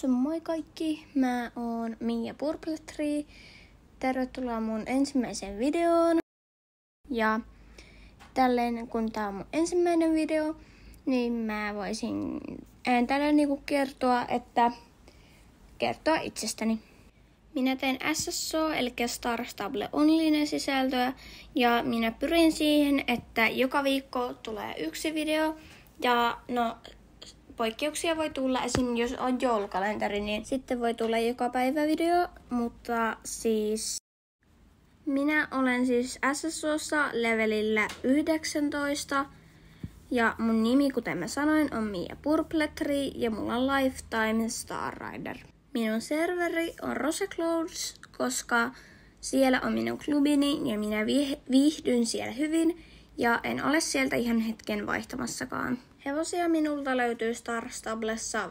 Moi kaikki, mä oon Mia Purple3. Tervetuloa mun ensimmäiseen videoon. Ja tälleen kun tää on mun ensimmäinen video, niin mä voisin tälleen kertoa itsestäni. Minä teen SSO eli Star Stable Online sisältöä ja minä pyrin siihen, että joka viikko tulee yksi video ja poikkeuksia voi tulla, esim. Jos on joulukalenteri, niin sitten voi tulla joka päivä video, mutta siis minä olen siis SSOssa levelillä 19 ja mun nimi, kuten mä sanoin, on Mia Purple3 ja mulla on Lifetime Star Rider. Minun serveri on Roseclouds, koska siellä on minun klubini ja minä viihdyn siellä hyvin ja en ole sieltä ihan hetken vaihtamassakaan. Hevosia minulta löytyy Star Stablessa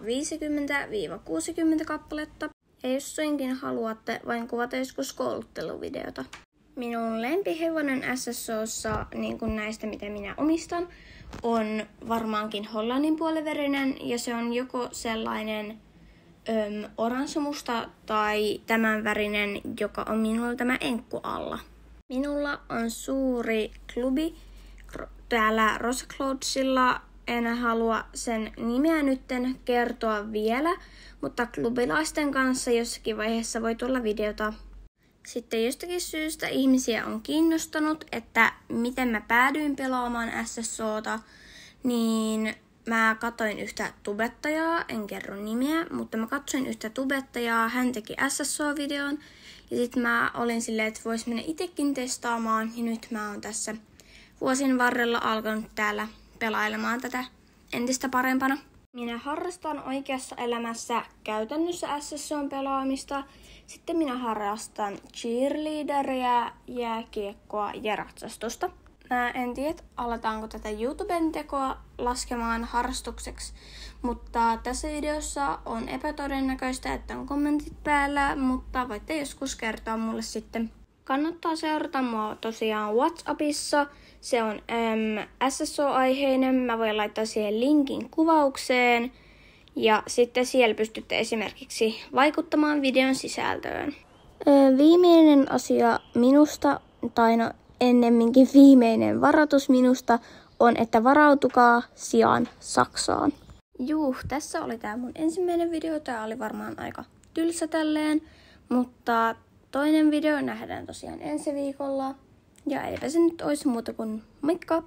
50-60 kappaletta. Ja jos suinkin haluatte vain kuvata joskus koulutteluvideota. Minun lempihevonen SSOssa, niin kuin näistä mitä minä omistan, on varmaankin hollannin puoliverinen. Ja se on joko sellainen oransumusta tai tämän värinen, joka on minulla tämä enkku alla. Minulla on suuri klubi täällä Rosecloudsilla. En halua sen nimeä nytten kertoa vielä, mutta klubilaisten kanssa jossakin vaiheessa voi tulla videota. Sitten jostakin syystä ihmisiä on kiinnostanut, että miten mä päädyin pelaamaan SSOta, niin mä katsoin yhtä tubettajaa, en kerro nimeä, mutta mä katsoin yhtä tubettajaa, hän teki SSO-videon ja sit mä olin silleen, että vois mennä itekin testaamaan ja nyt mä oon tässä vuosien varrella alkanut täällä pelailemaan tätä entistä parempana. Minä harrastan oikeassa elämässä käytännössä SSOn pelaamista. Sitten minä harrastan cheerleaderia, jääkiekkoa ja ratsastusta. Mä en tiedä, aletaanko tätä YouTuben tekoa laskemaan harrastukseksi, mutta tässä videossa on epätodennäköistä, että on kommentit päällä, mutta voitte joskus kertoa mulle sitten. Kannattaa seurata mua tosiaan WhatsAppissa. Se on SSO-aiheinen. Mä voin laittaa siihen linkin kuvaukseen. Ja sitten siellä pystytte esimerkiksi vaikuttamaan videon sisältöön. Viimeinen asia minusta, tai ennemminkin viimeinen varoitus minusta, on, että varautukaa sijaan Saksaan. Tässä oli tää mun ensimmäinen video. Tää oli varmaan aika tylsä tälleen, mutta toinen video nähdään tosiaan ensi viikolla. Ja eipä se nyt olisi muuta kuin moikka!